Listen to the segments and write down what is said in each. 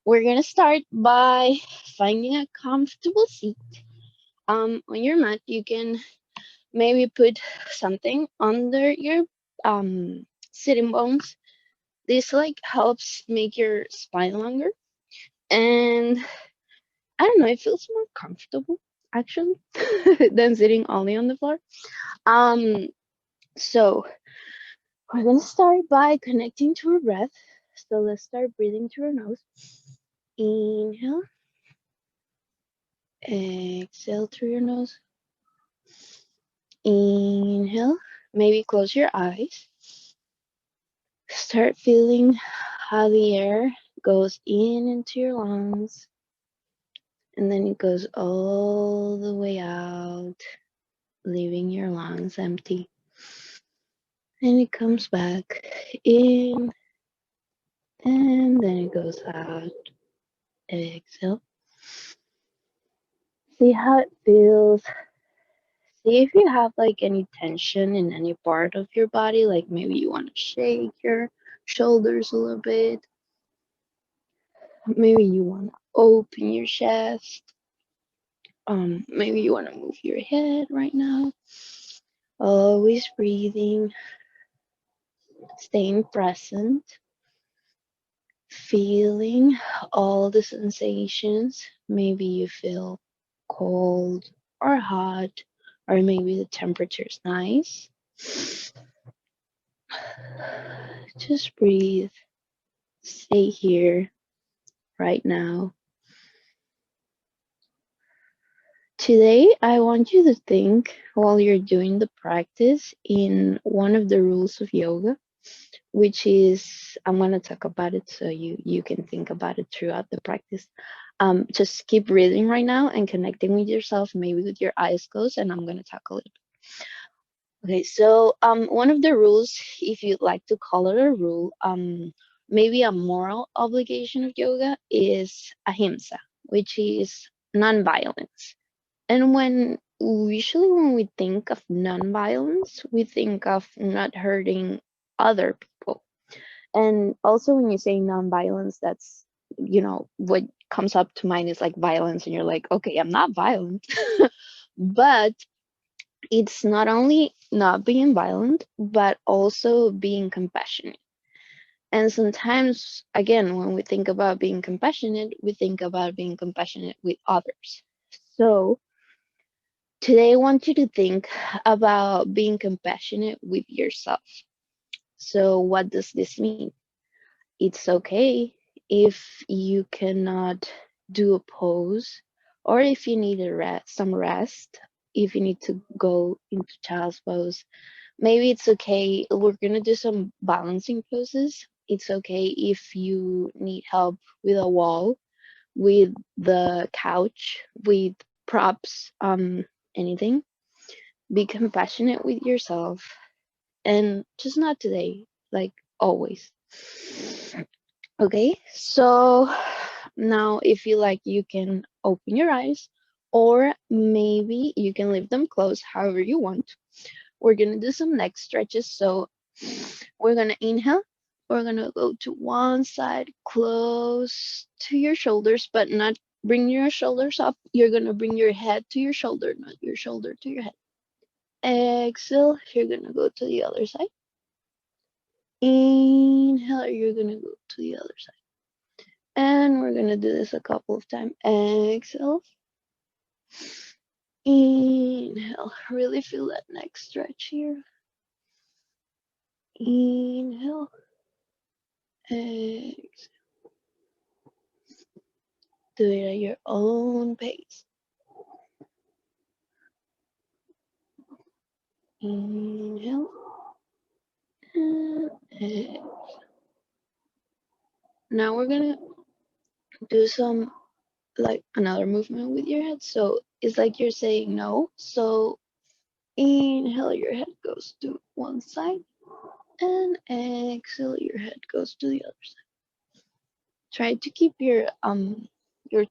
We're gonna start by finding a comfortable seat. On your mat, you can maybe put something under your sitting bones. This like helps make your spine longer, and I don't know, it feels more comfortable actually than sitting only on the floor. Um, so we're gonna start by connecting to our breath. So let's start breathing through our nose. Inhale, exhale through your nose. Inhale, maybe close your eyes. Start feeling how the air goes in into your lungs and then it goes all the way out, leaving your lungs empty. And it comes back in and then it goes out. Exhale. See how it feels. See if you have like any tension in any part of your body, like maybe you want to shake your shoulders a little bit. Maybe you want to open your chest. Maybe you want to move your head right now. Always breathing, staying present, feeling all the sensations. Maybe you feel cold or hot, or maybe the temperature is nice. Just breathe. Stay here right now. Today, I want you to think while you're doing the practice in one of the rules of yoga, which is I'm going to talk about it so you can think about it throughout the practice. Just keep breathing right now and connecting with yourself, maybe with your eyes closed, and I'm going to talk a little bit. Okay, so one of the rules, if you'd like to call it a rule, maybe a moral obligation of yoga is ahimsa, which is non-violence. And when we think of non-violence, we think of not hurting other people. And also when you say non-violence, that's, what comes up to mind is like violence, and you're like, okay, I'm not violent. But it's not only not being violent, but also being compassionate. And sometimes, again, when we think about being compassionate, we think about being compassionate with others. So today, I want you to think about being compassionate with yourself. So, what does this mean? It's okay if you cannot do a pose, or if you need some rest, if you need to go into child's pose. Maybe it's okay. We're gonna do some balancing poses. It's okay if you need help with a wall, with the couch, with props, anything. Be compassionate with yourself, and just not today, like always. Okay, so now if you like, you can open your eyes, or maybe you can leave them closed, however you want. We're gonna do some neck stretches. So we're gonna inhale, we're gonna go to one side, close to your shoulders, but not bring your shoulders up. You're gonna bring your head to your shoulder, not your shoulder to your head. Exhale, you're gonna go to the other side. Inhale, you're gonna go to the other side. And we're gonna do this a couple of times. Exhale. Inhale. Really feel that neck stretch here. Inhale. Exhale. Do it at your own pace. Inhale. And exhale. Now we're gonna do some like another movement with your head. So it's like you're saying no. So inhale, your head goes to one side, and exhale, your head goes to the other side. Try to keep your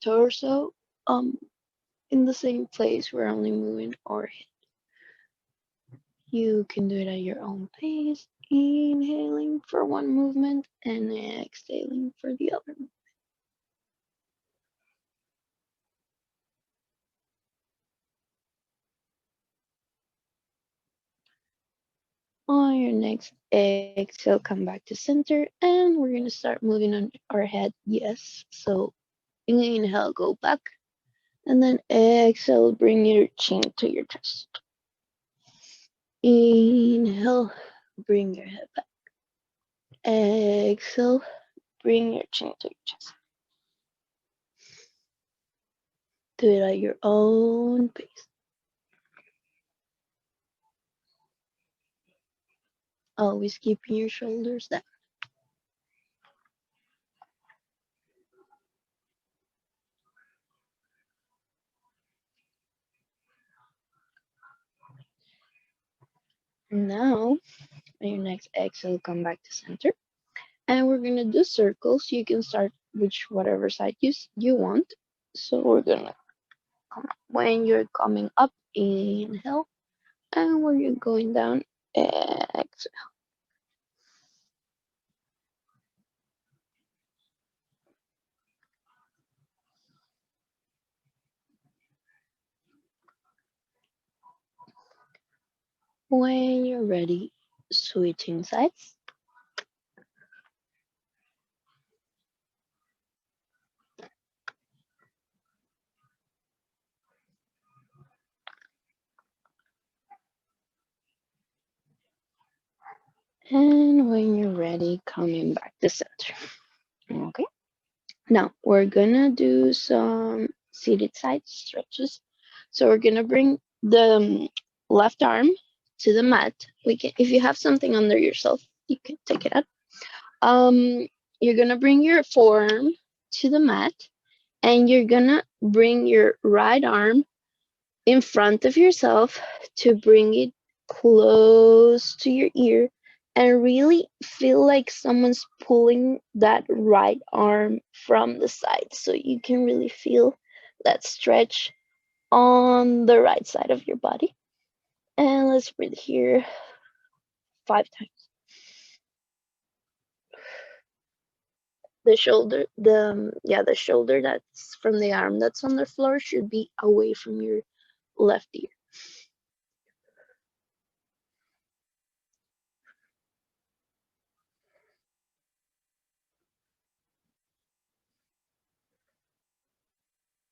torso in the same place. We're only moving our head. You can do it at your own pace. Inhaling for one movement and exhaling for the other. On your next exhale, come back to center, and we're gonna start moving on our head. Yes. So inhale, go back, and then exhale, bring your chin to your chest. Inhale, bring your head back. Exhale, bring your chin to your chest. Do it at your own pace. Always keeping your shoulders down. Now, on your next exhale, come back to center. And we're gonna do circles. You can start which whatever side you want. So we're gonna come when you're coming up, inhale, and when you're going down, exhale. When you're ready, switching sides. And when you're ready, coming back to center. Okay. Now we're gonna do some seated side stretches. So we're gonna bring the left arm to the mat. We can, if you have something under yourself, you can take it out. You're gonna bring your forearm to the mat, and you're gonna bring your right arm in front of yourself to bring it close to your ear and really feel like someone's pulling that right arm from the side so you can really feel that stretch on the right side of your body. And let's breathe here 5 times. The shoulder that's from the arm that's on the floor should be away from your left ear.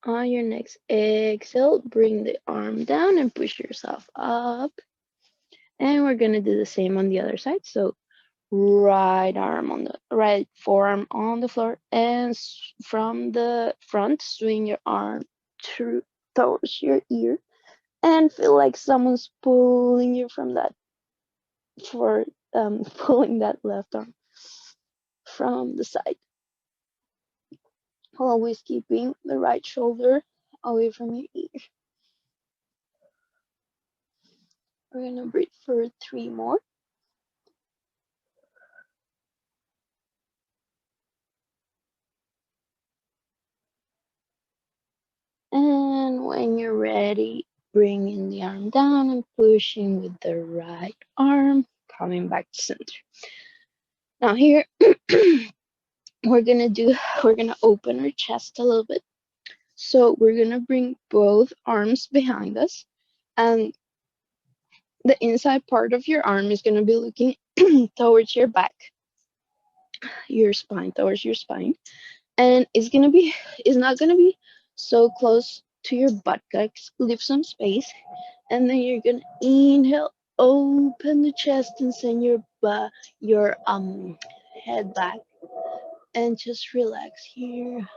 On your next exhale, bring the arm down and push yourself up. And we're gonna do the same on the other side. So right forearm on the floor, and from the front, swing your arm through towards your ear, and feel like someone's pulling you from that for pulling that left arm from the side. Always keeping the right shoulder away from your ear. We're gonna breathe for 3 more. And when you're ready, bringing the arm down and pushing with the right arm, coming back to center. Now here, we're gonna open our chest a little bit. So we're gonna bring both arms behind us, and the inside part of your arm is gonna be looking towards your back, towards your spine, and it's not gonna be so close to your buttocks. Leave some space, and then you're gonna inhale, open the chest, and send your head back, and just relax here.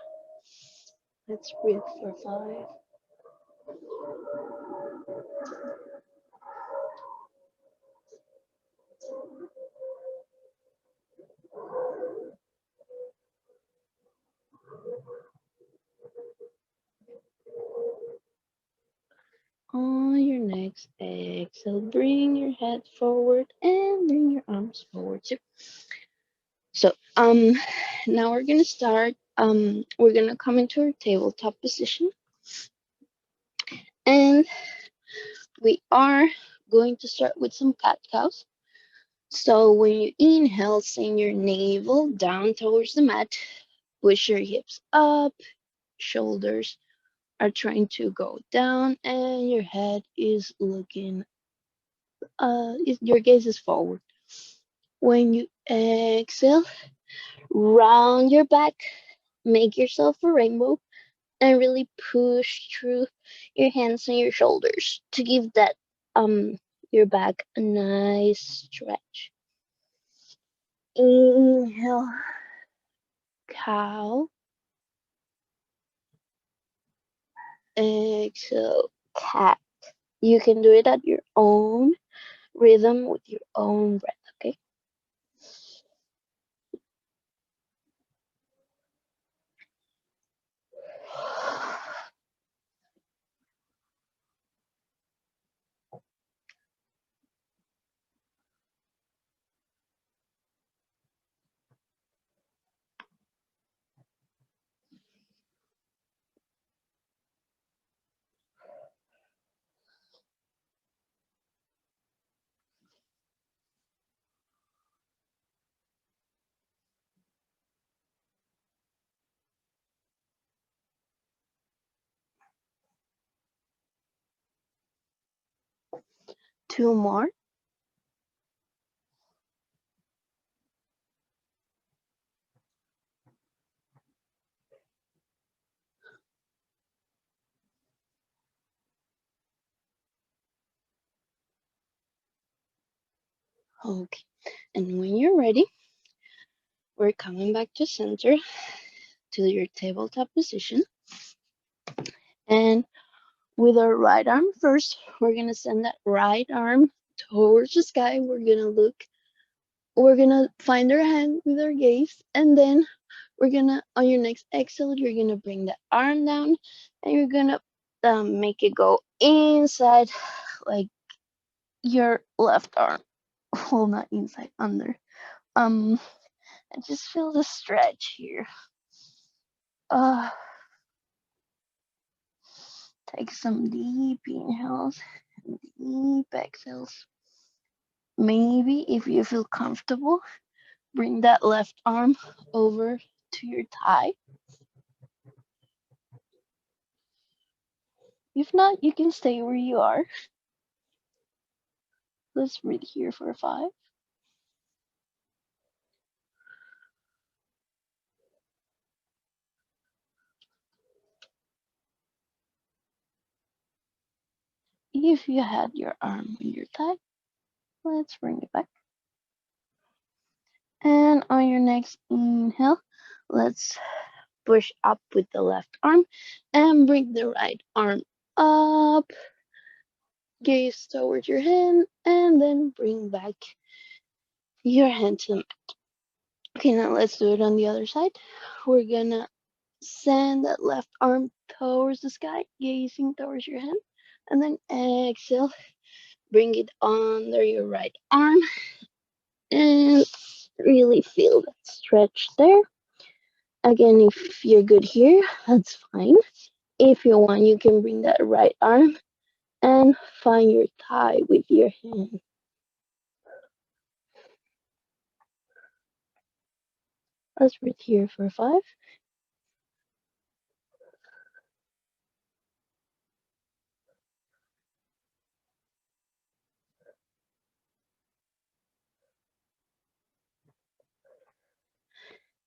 Let's breathe for 5. On your next exhale, bring your head forward and bring your arms forward too. So now we're gonna start. We're gonna come into our tabletop position, and we are going to start with some cat cows. So when you inhale, send your navel down towards the mat, push your hips up, shoulders are trying to go down, and your head is looking Your gaze is forward. When you exhale, round your back, make yourself a rainbow, and really push through your hands and your shoulders to give that your back a nice stretch. Inhale, cow. Exhale, cat. You can do it at your own rhythm with your own breath, okay? Two more. Okay. And when you're ready, we're coming back to center to your tabletop position. And with our right arm first, we're gonna send that right arm towards the sky. We're gonna find our hand with our gaze, and then we're gonna, on your next exhale, you're gonna bring that arm down and you're gonna make it go inside, like your left arm. Well, not inside, under. Um, and just feel the stretch here. Uh, take some deep inhales, deep exhales. Maybe if you feel comfortable, bring that left arm over to your thigh. If not, you can stay where you are. Let's breathe here for 5. If you had your arm on your thigh, let's bring it back. And on your next inhale, let's push up with the left arm and bring the right arm up. Gaze towards your hand and then bring back your hand to the mat. Okay, now let's do it on the other side. We're gonna send that left arm towards the sky, gazing towards your hand, and then exhale, bring it under your right arm and really feel that stretch there. Again, if you're good here, that's fine. If you want, you can bring that right arm and find your thigh with your hand. Let's breathe here for 5.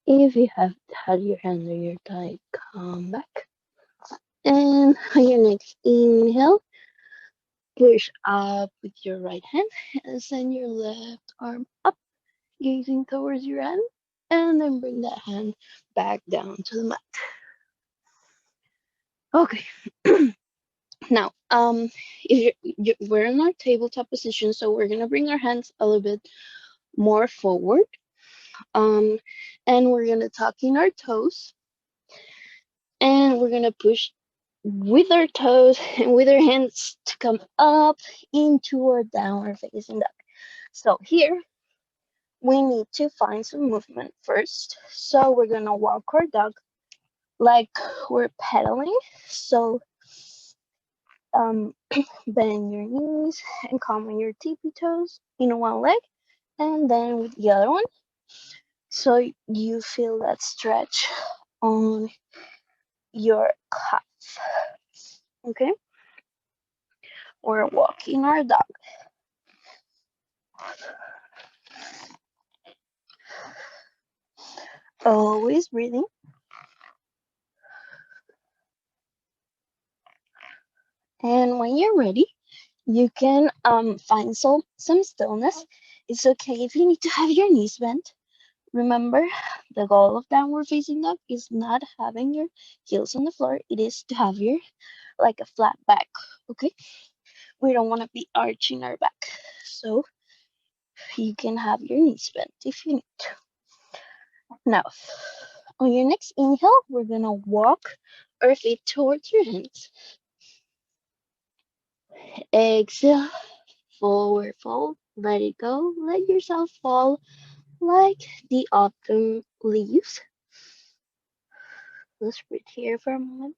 If you have had your hand on your thigh, come back. And on your next inhale, push up with your right hand and send your left arm up, gazing towards your hand, and then bring that hand back down to the mat. Okay. Now, if we're in our tabletop position, so we're gonna bring our hands a little bit more forward, um, and we're gonna tuck in our toes, and we're gonna push with our toes and with our hands to come up into our downward facing dog. So here we need to find some movement first. So we're gonna walk our dog like we're pedaling. So um, bend your knees and come on your tippy toes in one leg and then with the other one. So you feel that stretch on your calf. Okay, we're walking our dog. Always breathing. And when you're ready, you can find some stillness. It's okay if you need to have your knees bent. Remember, the goal of downward facing dog is not having your heels on the floor. It is to have your like a flat back. Okay, we don't want to be arching our back, so you can have your knees bent if you need to. Now, on your next inhale, we're gonna walk our feet towards your hands. Exhale, forward fold. Let it go. Let yourself fall like the autumn leaves. Let's breathe here for a moment.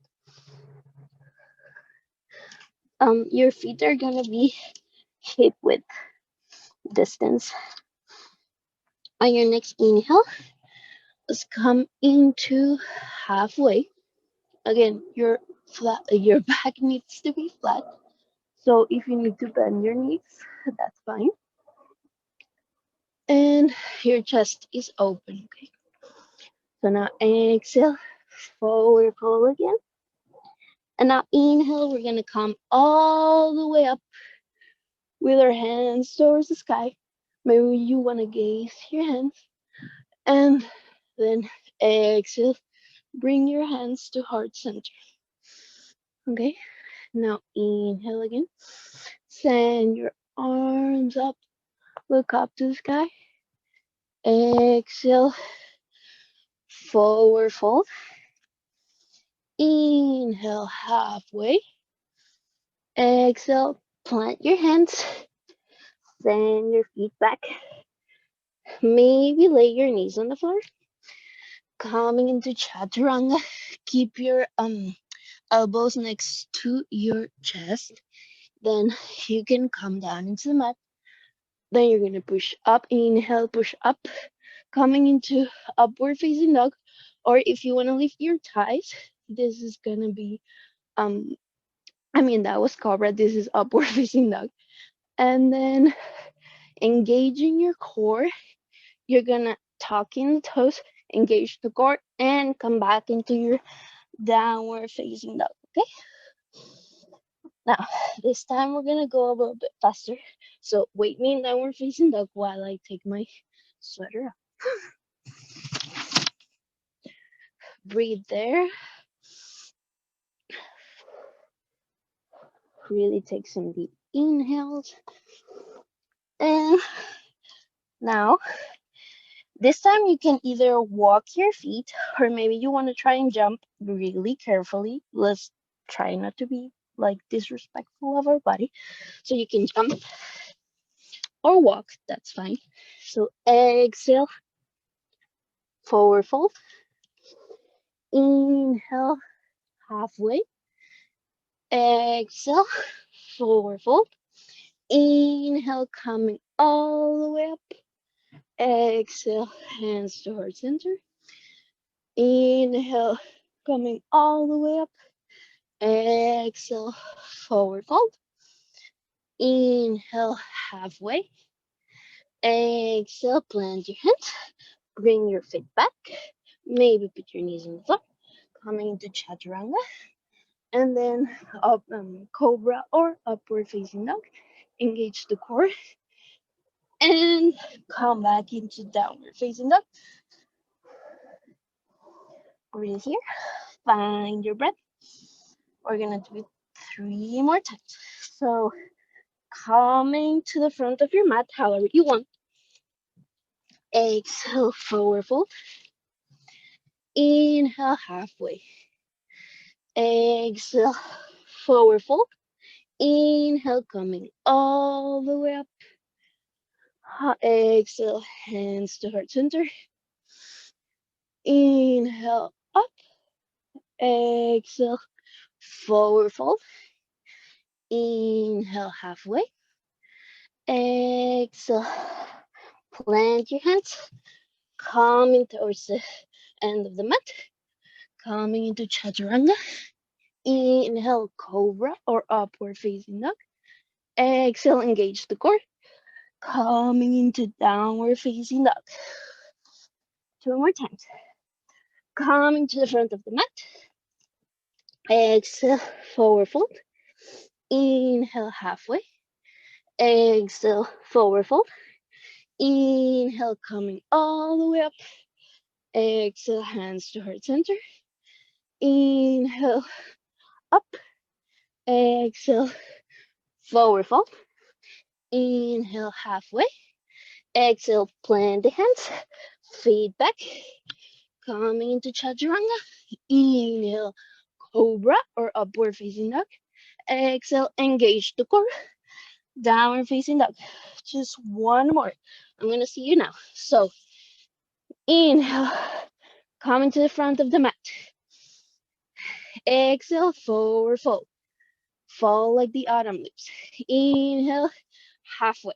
Your feet are gonna be hip width distance. On your next inhale, let's come into halfway. Again, your back needs to be flat. So if you need to bend your knees, that's fine. And your chest is open. Okay. So now exhale, forward fold again. And now inhale, we're gonna come all the way up with our hands towards the sky. Maybe you wanna gaze your hands. And then exhale, bring your hands to heart center. Okay, now inhale again. Send your arms up, look up to the sky. Exhale, forward fold. Inhale, halfway. Exhale, plant your hands. Send your feet back. Maybe lay your knees on the floor. Coming into chaturanga. Keep your elbows next to your chest. Then you can come down into the mat. Then you're gonna push up, inhale, push up, coming into upward facing dog. Or if you wanna lift your thighs, this is gonna be that was cobra. This is upward facing dog. And then engaging your core, you're gonna tuck in the toes, engage the core, and come back into your downward facing dog. Okay. Now, this time we're gonna go a little bit faster. So wait me in downward facing dog while I take my sweater off. Breathe there. Really take some deep inhales. And now, this time you can either walk your feet or maybe you want to try and jump really carefully. Let's try not to be like disrespectful of our body. So you can jump or walk, that's fine. So exhale, forward fold. Inhale, halfway. Exhale, forward fold. Inhale, coming all the way up. Exhale, hands to heart center. Inhale, coming all the way up. Exhale, forward fold. Inhale, halfway. Exhale, plant your hands. Bring your feet back. Maybe put your knees on the floor. Coming into chaturanga. And then up cobra or upward facing dog. Engage the core. And come back into downward facing dog. Breathe here. Find your breath. We're gonna do it 3 more times. So coming to the front of your mat, however you want. Exhale, forward fold. Inhale, halfway. Exhale, forward fold. Inhale, coming all the way up. Exhale, hands to heart center. Inhale, up. Exhale, forward fold. Inhale, halfway. Exhale, plant your hands. Coming towards the end of the mat. Coming into chaturanga. Inhale, cobra or upward facing dog. Exhale, engage the core. Coming into downward facing dog. Two more times. Coming to the front of the mat. Exhale, forward fold. Inhale halfway. Exhale, forward fold. Inhale, coming all the way up. Exhale, hands to heart center. Inhale, up. Exhale, forward fold. Inhale, halfway. Exhale, plant the hands. Feet back. Coming into chaturanga. Inhale, cobra or upward facing dog. Exhale, engage the core. Downward facing dog. Just one more. I'm going to see you now. So, inhale, coming to the front of the mat. Exhale, forward fold. Fall like the autumn leaves. Inhale, halfway.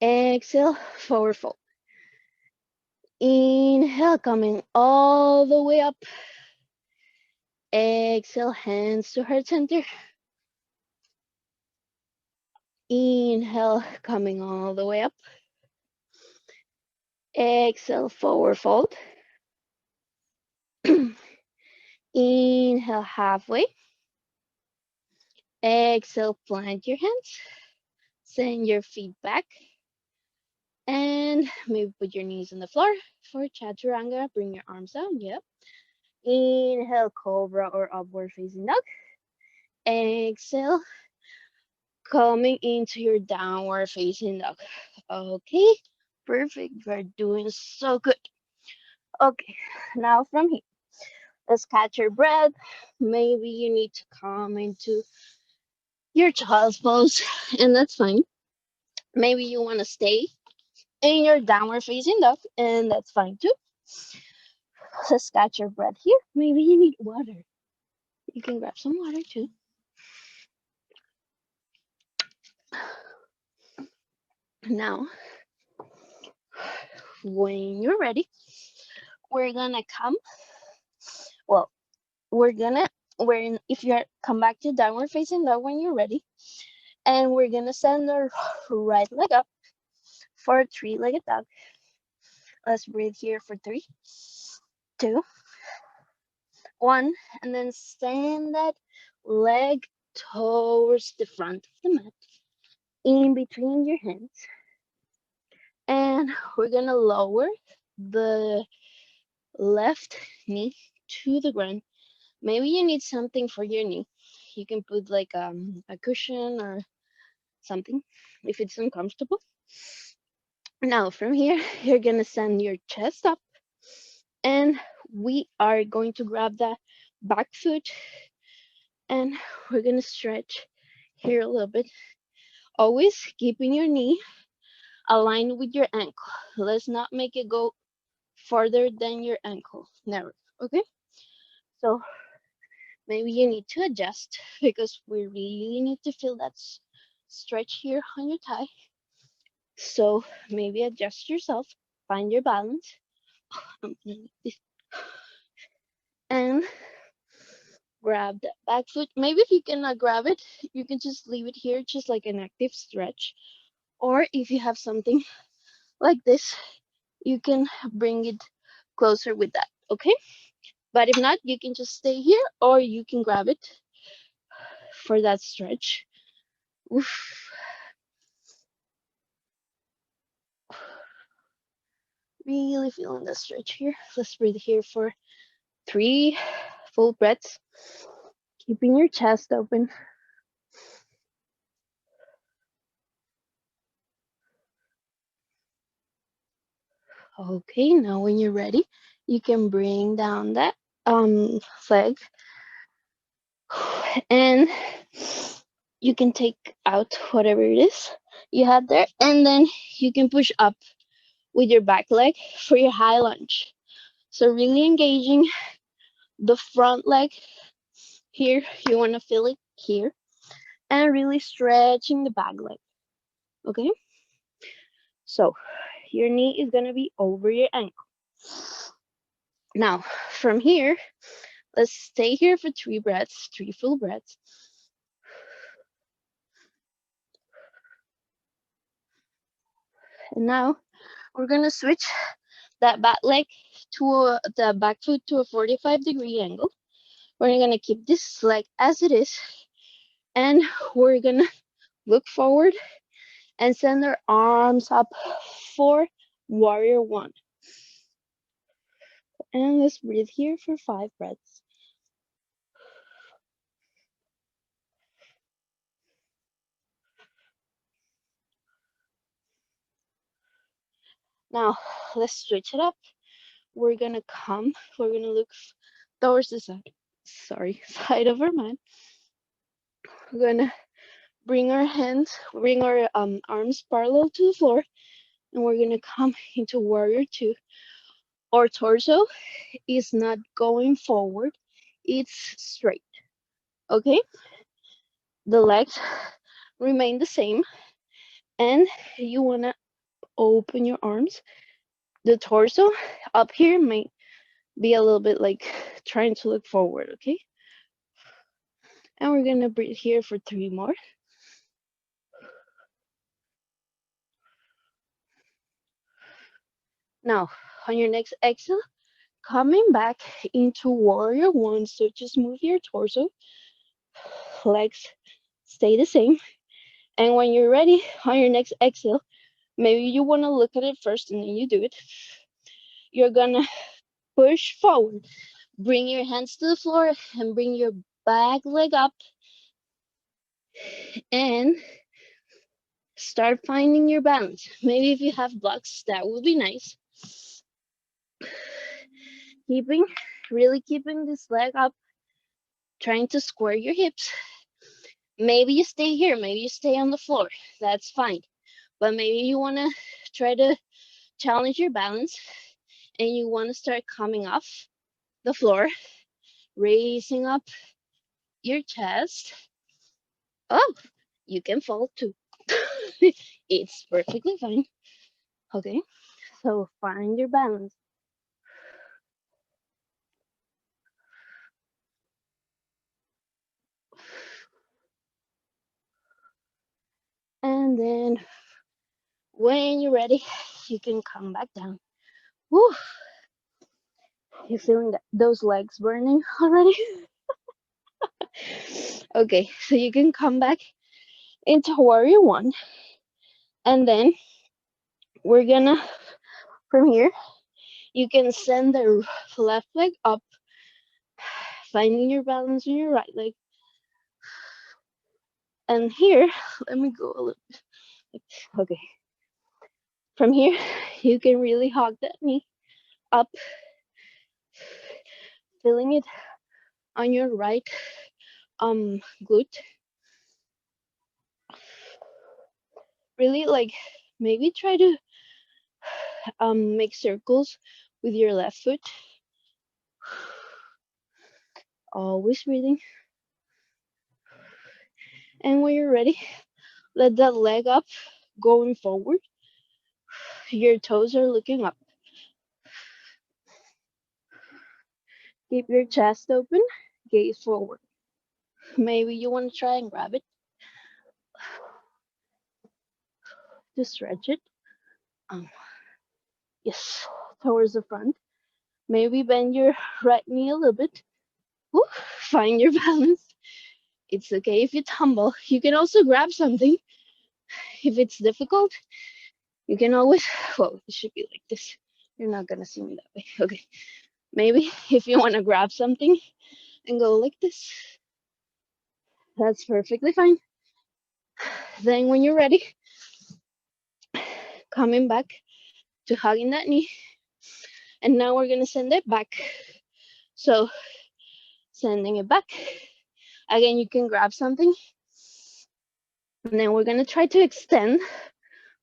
Exhale, forward fold. Inhale, coming all the way up. Exhale, hands to heart center. Inhale, coming all the way up. Exhale, forward fold. Inhale, halfway. Exhale, plant your hands. Send your feet back. And maybe put your knees on the floor for chaturanga. Bring your arms down. Yep. Inhale, cobra or upward facing dog. Exhale, coming into your downward facing dog. Okay, perfect. You're doing so good. Okay, now from here, let's catch your breath. Maybe you need to come into your child's pose, and that's fine. Maybe you want to stay in your downward facing dog, and that's fine too. Let's catch your breath here. Maybe you need water. You can grab some water too. Now, when you're ready, we're gonna come. Well, we're if you're come back to downward facing dog when you're ready, and we're gonna send our right leg up for a three-legged dog. Let's breathe here for 3, 2, 1, and then send that leg towards the front of the mat, in between your hands, and we're gonna lower the left knee to the ground. Maybe you need something for your knee. You can put like a cushion or something if it's uncomfortable. Now from here, you're gonna send your chest up, and we are going to grab that back foot, and we're gonna stretch here a little bit. Always keeping your knee aligned with your ankle. Let's not make it go farther than your ankle. Never. Okay? So maybe you need to adjust because we really need to feel that stretch here on your thigh. So maybe adjust yourself, find your balance. I'm gonna need this. And grab that back foot. Maybe if you cannot grab it, you can just leave it here, just like an active stretch. Or if you have something like this, you can bring it closer with that, okay? But if not, you can just stay here or you can grab it for that stretch. Oof. Really feeling the stretch here. Let's breathe here for 3 full breaths, keeping your chest open. Okay, now when you're ready, you can bring down that leg, and you can take out whatever it is you had there, and then you can push up with your back leg for your high lunge. So really engaging the front leg here. You want to feel it here, and really stretching the back leg. Okay, so your knee is gonna be over your ankle. Now from here, let's stay here for 3 breaths, 3 full breaths. And now we're gonna switch that back leg to the back foot to a 45-degree angle. We're gonna keep this leg as it is, and we're gonna look forward and send our arms up for warrior one. And let's breathe here for 5 breaths. Now let's switch it up. We're gonna look towards the side of our mat. We're gonna bring our arms parallel to the floor, and we're gonna come into warrior two. Our torso is not going forward, it's straight. Okay, the legs remain the same, and you wanna open your arms. The torso up here may be a little bit like trying to look forward. Okay, and we're gonna breathe here for 3 more. Now, on your next exhale, coming back into warrior one. So just move your torso, legs stay the same. And when you're ready, on your next exhale, maybe you want to look at it first and then you do it. You're gonna push forward. Bring your hands to the floor and bring your back leg up and start finding your balance. Maybe if you have blocks, that would be nice. Really keeping this leg up, trying to square your hips. Maybe you stay here, maybe you stay on the floor. That's fine. But maybe you want to try to challenge your balance and you want to start coming off the floor, raising up your chest. Oh, you can fall too. It's perfectly fine. Okay, so find your balance. And then when you're ready, you can come back down. Woo! You feeling those legs burning already? Okay, so you can come back into warrior one, and then we're gonna from here you can send the left leg up, finding your balance in your right leg. And here, let me go a little bit. Okay, from here you can really hug that knee up, feeling it on your right glute. Really, like, maybe try to make circles with your left foot. Always breathing. And when you're ready, let that leg up, going forward. Your toes are looking up. Keep your chest open, gaze forward. Maybe you want to try and grab it to stretch it. Um, yes, towards the front. Maybe bend your right knee a little bit. Woo, find your balance. It's okay if you tumble. You can also grab something. If it's difficult, you can always, well, it should be like this. You're not gonna see me that way. Okay. Maybe if you want to grab something and go like this, that's perfectly fine. Then when you're ready, coming back to hugging that knee. And now we're gonna send it back. So sending it back. Again, you can grab something. And then we're gonna try to extend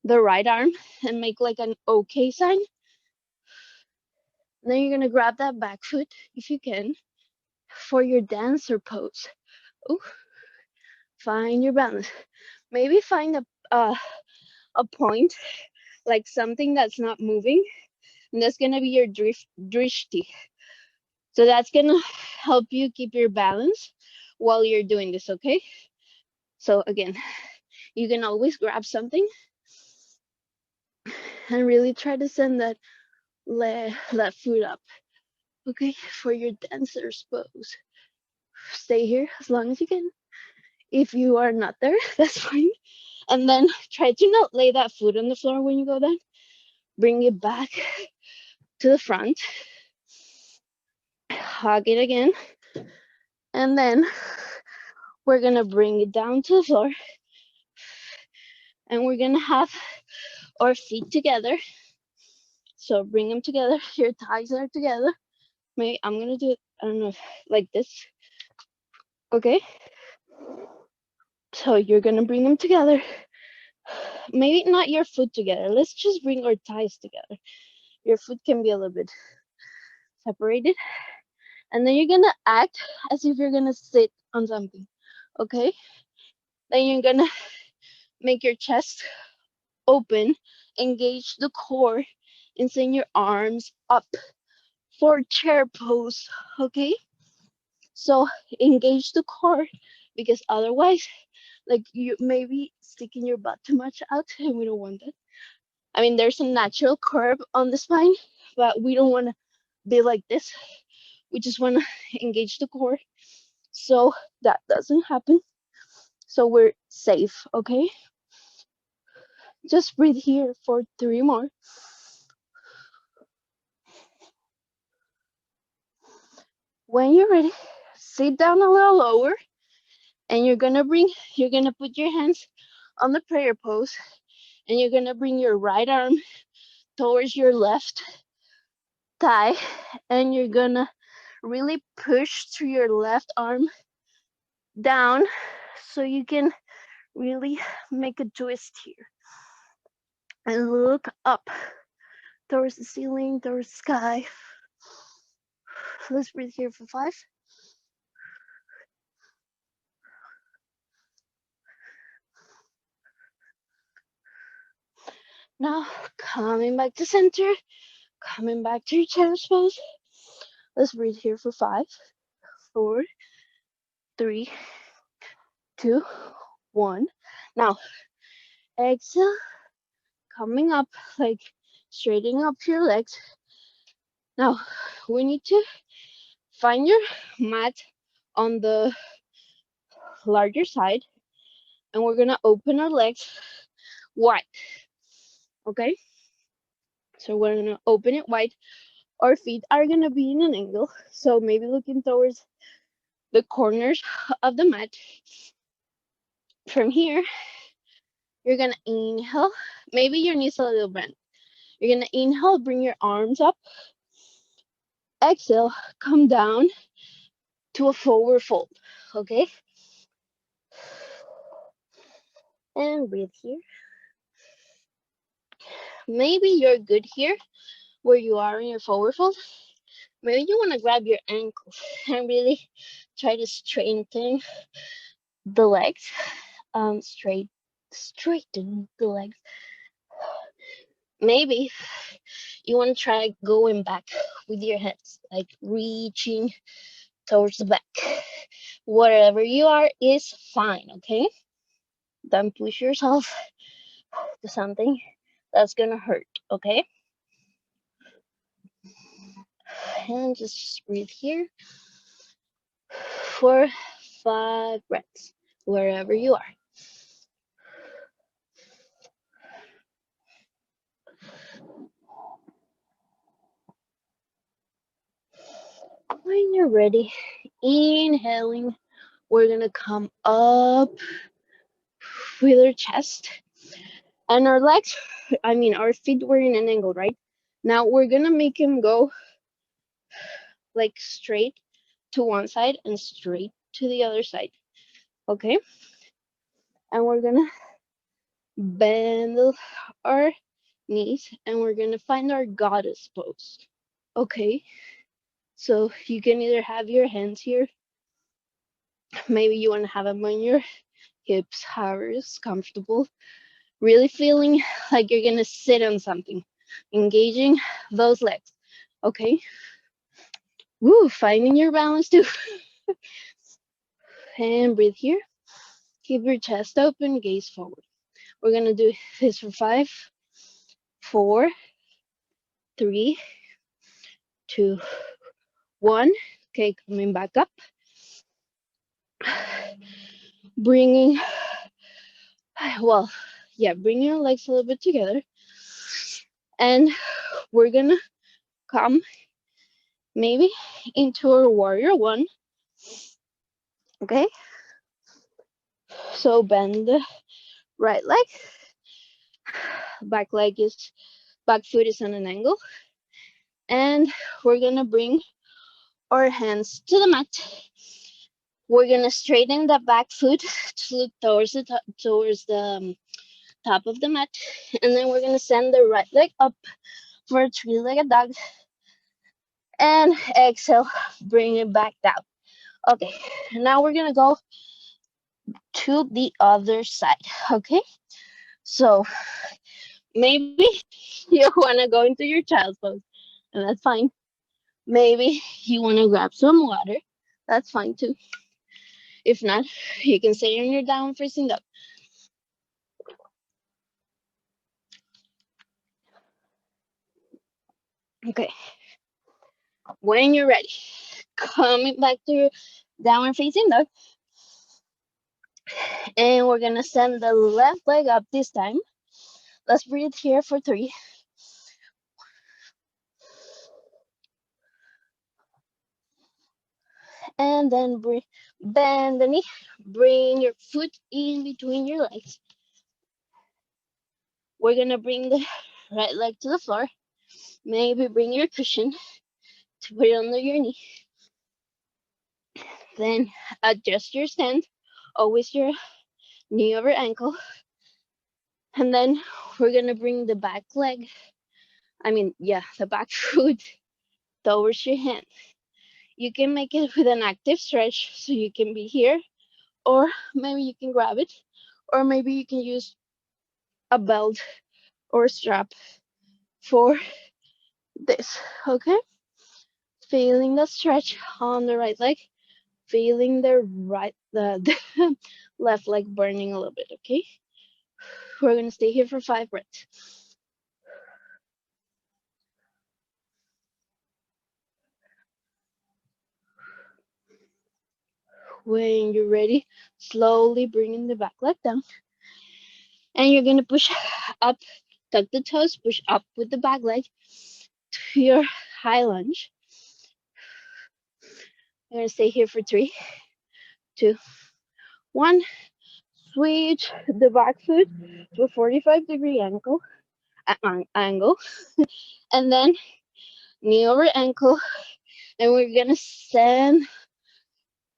the right arm and make like an OK sign. And then you're gonna grab that back foot if you can for your dancer pose. Ooh, find your balance. Maybe find a point, like something that's not moving, and that's gonna be your drishti. So that's gonna help you keep your balance while you're doing this, okay? So again, you can always grab something and really try to send that left foot up. Okay, for your dancer's pose. Stay here as long as you can. If you are not there, that's fine. And then try to not lay that foot on the floor when you go down. Bring it back to the front. Hug it again. And then we're gonna bring it down to the floor. And we're gonna have our feet together. So bring them together. Your thighs are together. Maybe I'm gonna do it, I don't know, like this. Okay? So you're gonna bring them together. Maybe not your foot together. Let's just bring our thighs together. Your foot can be a little bit separated. And then you're gonna act as if you're gonna sit on something. Okay? Then you're gonna make your chest open, engage the core, and send your arms up for chair pose. Okay? So engage the core because otherwise, like you may be sticking your butt too much out, and we don't want that. I mean, there's a natural curve on the spine, but we don't want to be like this. We just want to engage the core so that doesn't happen. So we're safe, okay? Just breathe here for 3 more. When you're ready, sit down a little lower, and you're gonna put your hands on the prayer pose, and you're gonna bring your right arm towards your left thigh, and you're gonna really push through your left arm down so you can really make a twist here and look up towards the ceiling, towards the sky. Let's breathe here for 5. Now coming back to center, coming back to your chest pose. Let's breathe here for 5, 4, 3, 2, 1. Now exhale, coming up, like straightening up your legs. Now we need to find your mat on the larger side, and we're gonna open our legs wide. Okay, so we're gonna open it wide. Our feet are gonna be in an angle, so maybe looking towards the corners of the mat. From here, you're gonna inhale. Maybe your knees a little bent. You're gonna inhale, bring your arms up. Exhale, come down to a forward fold. Okay, and breathe here. Maybe you're good here where you are in your forward fold. Maybe you want to grab your ankles and really try to straighten the legs. Straighten the legs. Maybe you want to try going back with your hands, like reaching towards the back. Whatever you are is fine, okay? Don't push yourself to something that's gonna hurt, okay? And just breathe here for 5 breaths, wherever you are. When you're ready, inhaling, we're gonna come up with our chest and our legs. Our feet were in an angle, right? Now we're gonna make them go like straight to one side and straight to the other side. Okay? And we're gonna bend our knees and we're gonna find our goddess pose. Okay? So you can either have your hands here, maybe you wanna have them on your hips, however is comfortable. Really feeling like you're gonna sit on something, engaging those legs. Okay? Woo, finding your balance too. And breathe here. Keep your chest open, gaze forward. We're gonna do this for 5, 4, 3, 2, 1. Okay, coming back up. Bringing, well, yeah, bringing your legs a little bit together. And we're gonna come maybe into a warrior one. Okay, so bend the right leg, back foot is on an angle, and we're gonna bring our hands to the mat. We're gonna straighten the back foot to look towards the top of the mat, and then we're gonna send the right leg up for a three-legged dog, and exhale, bring it back down. Okay, now we're gonna go to the other side. Okay, so maybe you wanna go into your child's pose, and that's fine. Maybe you wanna grab some water, that's fine too. If not, you can stay on your down facing dog. Okay, when you're ready, coming back to your downward facing dog, and we're gonna send the left leg up this time. Let's breathe here for 3. And then bend the knee, bring your foot in between your legs. We're gonna bring the right leg to the floor. Maybe bring your cushion to put it under your knee. Then adjust your stand, always your knee over ankle. And then we're gonna bring the back leg, the back foot towards your hand. You can make it with an active stretch, so you can be here, or maybe you can grab it, or maybe you can use a belt or strap for this. Okay, feeling the stretch on the right leg, feeling the left leg burning a little bit. Okay, we're gonna stay here for 5 breaths. When you're ready, slowly bringing the back leg down, and you're gonna push up, tuck the toes, push up with the back leg to your high lunge. You're gonna stay here for 3, 2, 1. Switch the back foot to a 45-degree angle, and then knee over ankle, and we're gonna send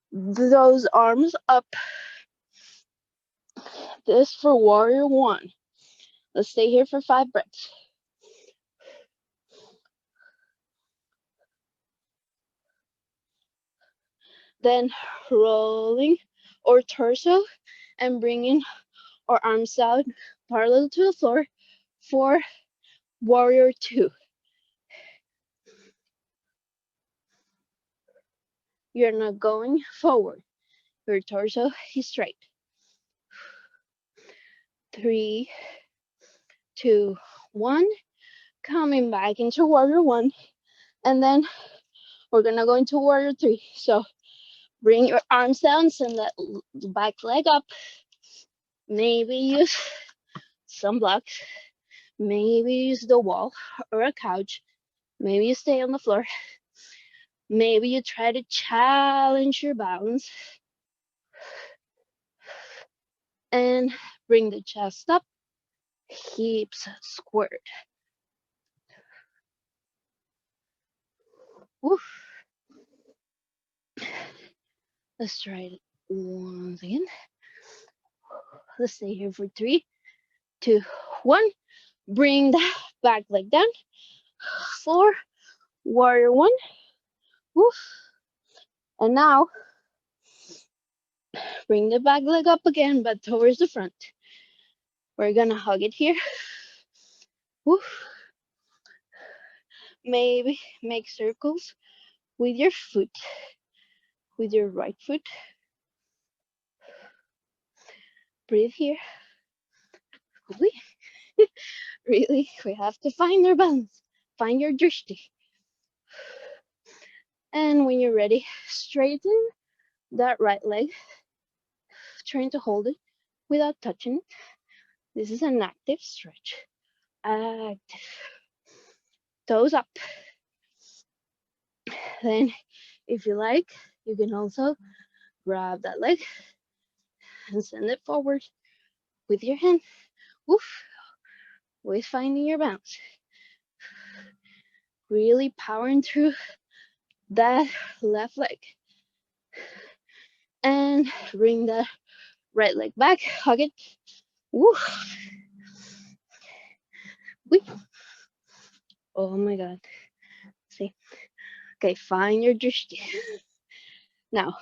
those arms up. This for warrior one. Let's stay here for 5 breaths. Then rolling our torso and bringing our arms out parallel to the floor for warrior two. You're not going forward. Your torso is straight. 3, 2, 1. Coming back into warrior one. And then we're gonna go into warrior three. So bring your arms down, send that back leg up. Maybe use some blocks. Maybe use the wall or a couch. Maybe you stay on the floor. Maybe you try to challenge your balance. And bring the chest up, hips squared. Woof. Let's try it once again. Let's stay here for 3, 2, 1. Bring the back leg down. 4, warrior one. Woof. And now bring the back leg up again, but towards the front. We're gonna hug it here. Woof. Maybe make circles with your foot, with your right foot. Breathe here. Really, we have to find our balance. Find your drishti. And when you're ready, straighten that right leg, trying to hold it without touching it. This is an active stretch. Active. Toes up. Then, if you like, you can also grab that leg and send it forward with your hand. Woof. With finding your balance. Really powering through that left leg. And bring the right leg back. Hug it. Woof. Wee. Oh my god. See? Okay, find your drishti. Now,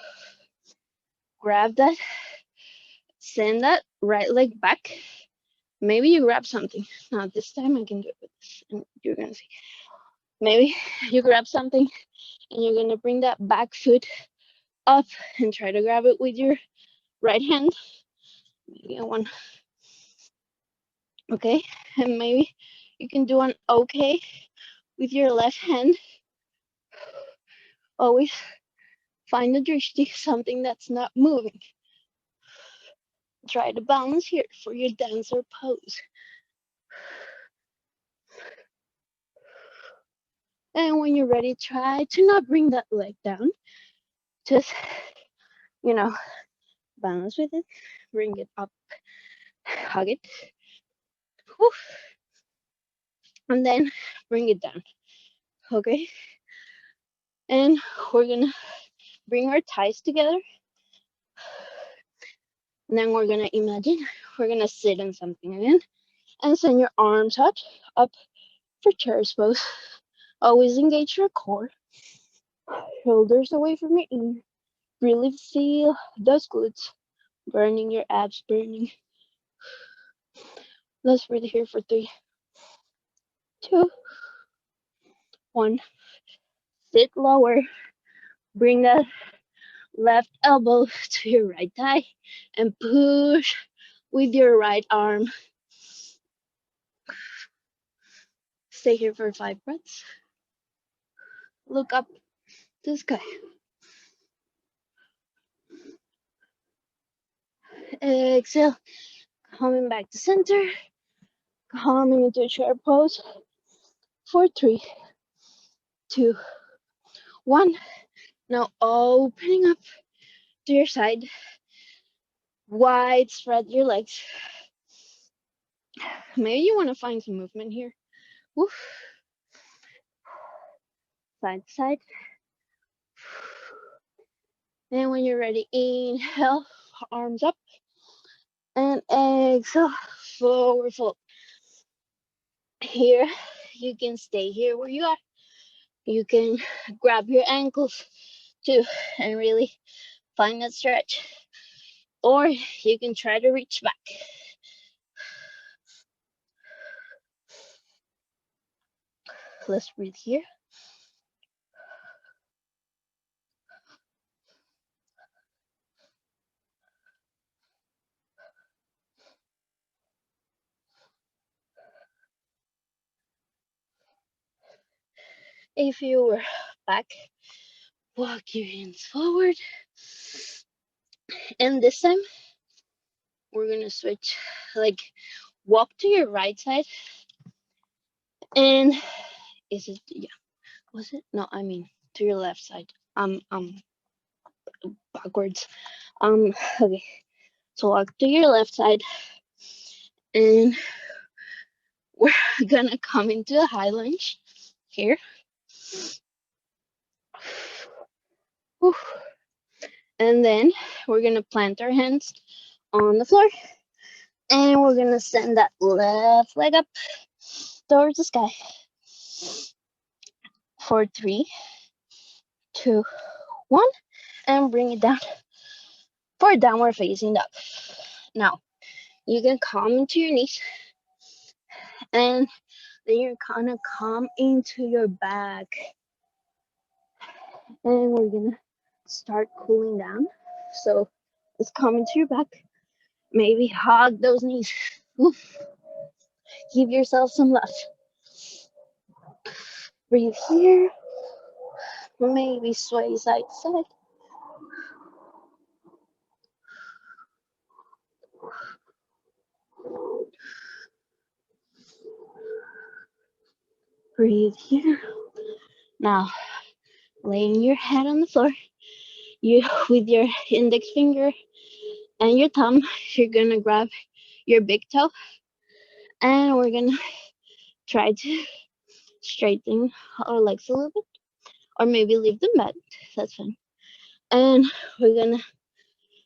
grab that. Send that right leg back. Maybe you grab something. Now, this time I can do it with this. And you're going to see. Maybe you grab something and you're going to bring that back foot up and try to grab it with your right hand. Maybe one. Okay. And maybe you can do an okay with your left hand. Always find a drishti, something that's not moving. Try to balance here for your dancer pose. And when you're ready, try to not bring that leg down. Just, you know, balance with it. Bring it up. Hug it. Whew. And then bring it down. Okay? And we're gonna bring our thighs together. And then we're gonna imagine we're gonna sit in something again. And send your arms out up for child's pose. Always engage your core. Shoulders away from your ear. Really feel those glutes burning, your abs burning. Let's breathe here for 3, 2, 1. Sit lower. Bring that left elbow to your right thigh and push with your right arm. Stay here for 5 breaths. Look up to the sky. Exhale. Coming back to center. Coming into a chair pose for 3, 2, 1. Now opening up to your side. Wide spread your legs. Maybe you want to find some movement here. Woof. Side to side. And when you're ready, inhale, arms up. And exhale, forward fold. Here, you can stay here where you are. You can grab your ankles too and really find that stretch. Or you can try to reach back. Let's breathe here. If you were back, walk your hands forward. And this time, we're gonna switch, like walk to your right side. And is it, yeah, was it? No, I mean to your left side. Backwards. Okay. So walk to your left side. And we're gonna come into a high lunge here. And then we're gonna plant our hands on the floor. And we're gonna send that left leg up towards the sky. For 3, 2, 1. And bring it down for downward facing dog. Now, you can come into your knees. And then you're gonna come into your back. And we're gonna start cooling down. So let's come into your back. Maybe hug those knees. Oof. Give yourself some love. Breathe here. Maybe sway side to side. Breathe here. Now, laying your head on the floor. You, with your index finger and your thumb, you're gonna grab your big toe, and we're gonna try to straighten our legs a little bit, or maybe leave them bent. That's fine. And we're gonna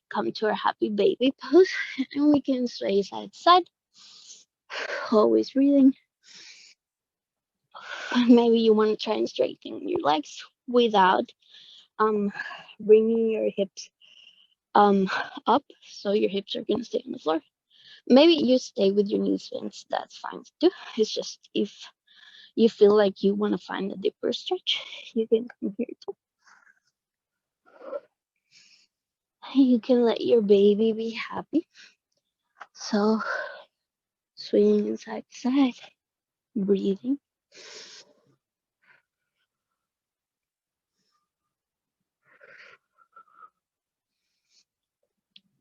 come to our happy baby pose, and we can sway side to side, always breathing. Maybe you want to try and straighten your legs without um bringing your hips um up, so your hips are gonna stay on the floor. Maybe you stay with your knees bent. That's fine too. It's just if you feel like you want to find a deeper stretch, you can come here too. You can let your baby be happy. So swinging side to side, breathing.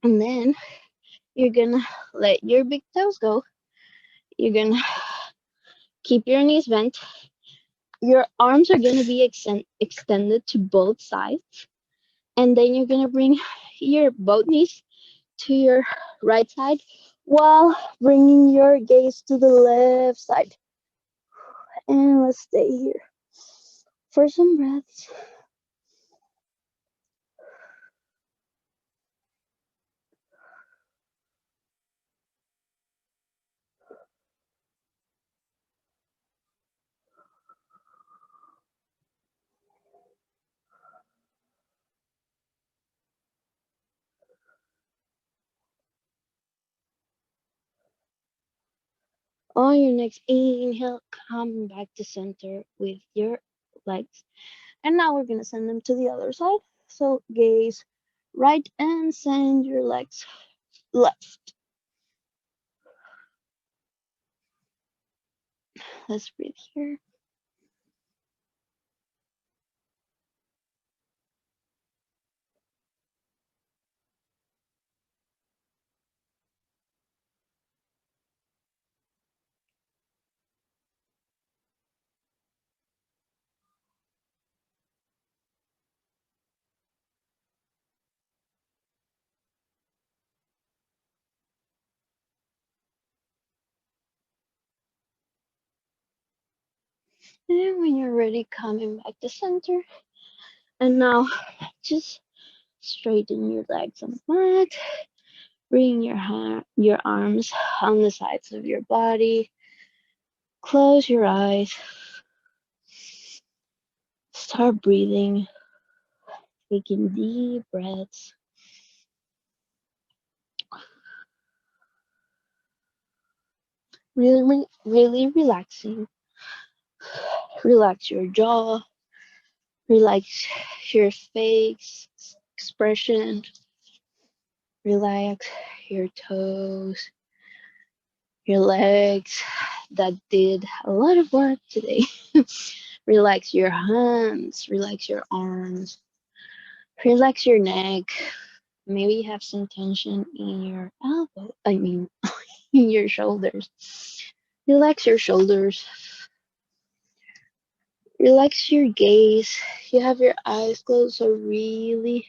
And then you're gonna let your big toes go. You're gonna keep your knees bent. Your arms are gonna be extended to both sides. And then you're gonna bring your both knees to your right side while bringing your gaze to the left side. And let's stay here for some breaths. On your next inhale, come back to center with your legs. And now we're going to send them to the other side. So gaze right and send your legs left. Let's breathe here. And when you're ready, coming back to center. And now just straighten your legs on the mat. Bring your arms on the sides of your body. Close your eyes. Start breathing, taking deep breaths. Really relaxing. Relax your jaw. Relax your face expression. Relax your toes, your legs that did a lot of work today. Relax your hands, relax your arms, relax your neck. Maybe you have some tension in your elbow, in your shoulders. Relax your shoulders, relax your gaze. You have your eyes closed, so really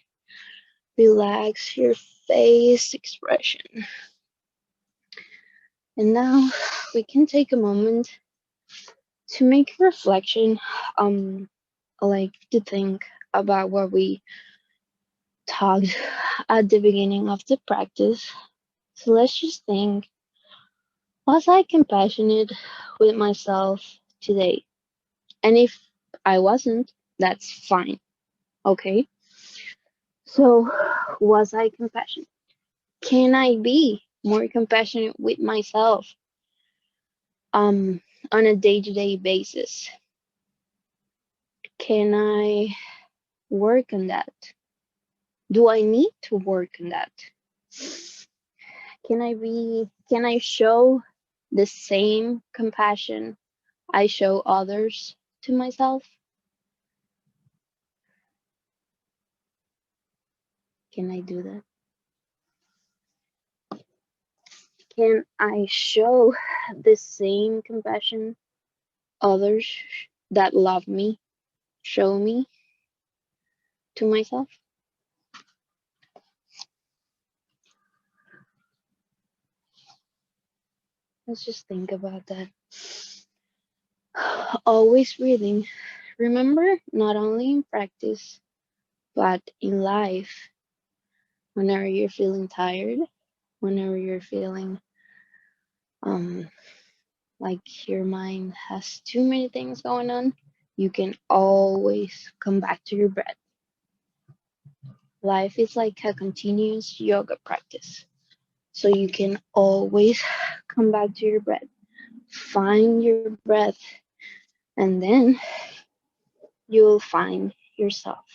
relax your face expression. And now we can take a moment to make a reflection, like to think about what we talked at the beginning of the practice. So let's just think, was I compassionate with myself today? And if I wasn't, that's fine. Okay. So was I compassionate? Can I be more compassionate with myself um on a day-to-day basis? Can I work on that? Do I need to work on that? Can I show the same compassion I show others to myself? Can I do that? Can I show the same compassion others that love me show me to myself? Let's just think about that. Always breathing. Remember, not only in practice, but in life, whenever you're feeling tired, whenever you're feeling um like your mind has too many things going on, you can always come back to your breath. Life is like a continuous yoga practice. So you can always come back to your breath. Find your breath, and then you'll find yourself.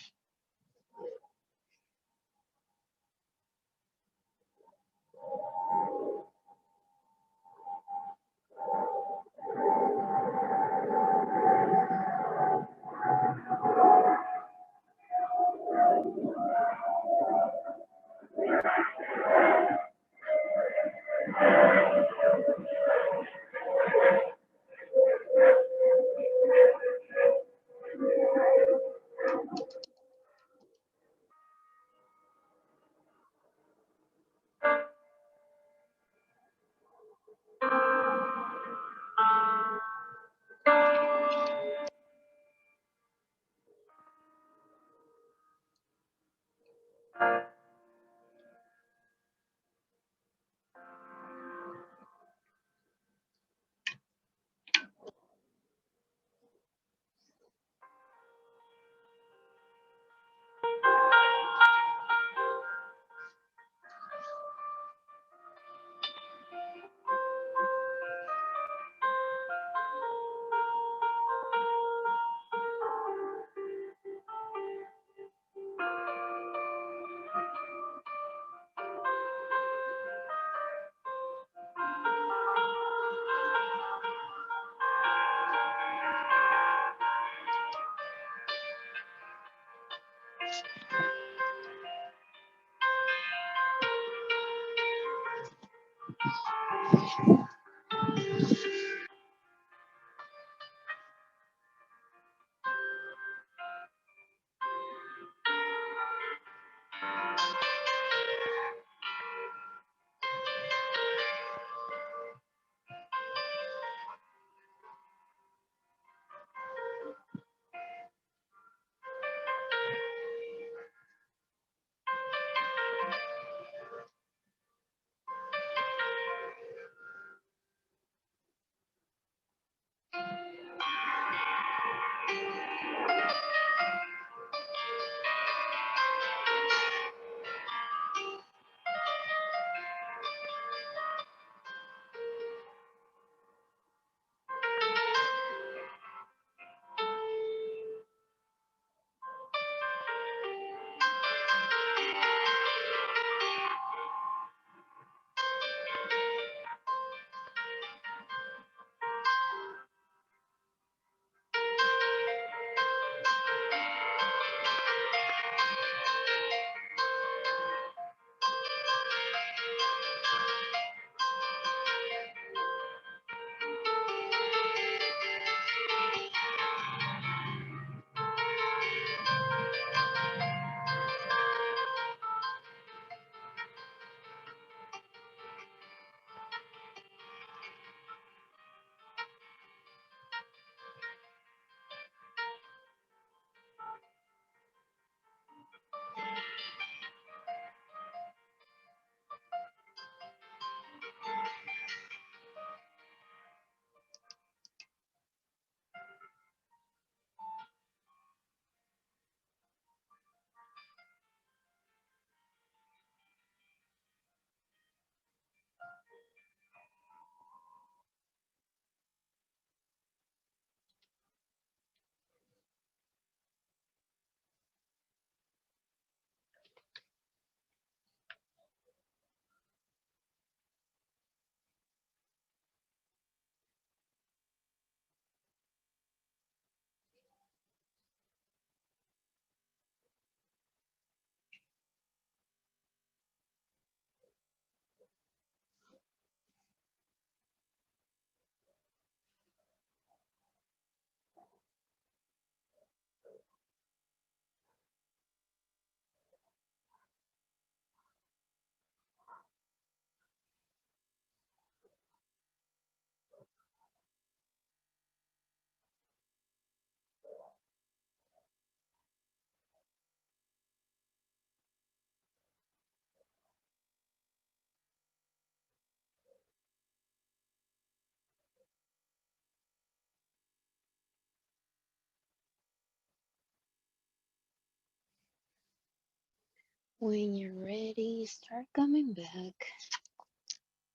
When you're ready, start coming back.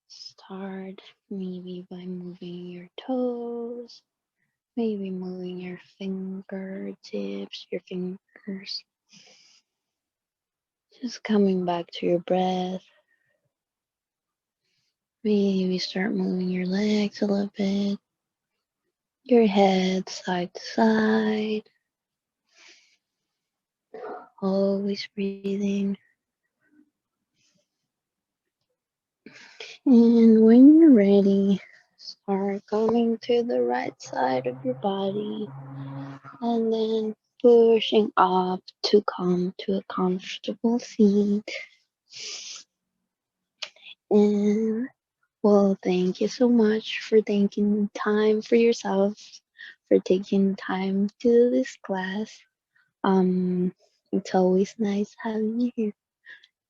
Start maybe by moving your toes, maybe moving your fingertips, your fingers. Just coming back to your breath. Maybe start moving your legs a little bit, your head side to side, always breathing. And when you're ready, start coming to the right side of your body and then pushing up to come to a comfortable seat. And well, thank you so much for taking time for yourself, for taking time to do this class. It's always nice having you here.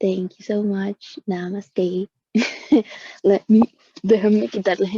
Thank you so much. Namaste. Let me, déjame quitarle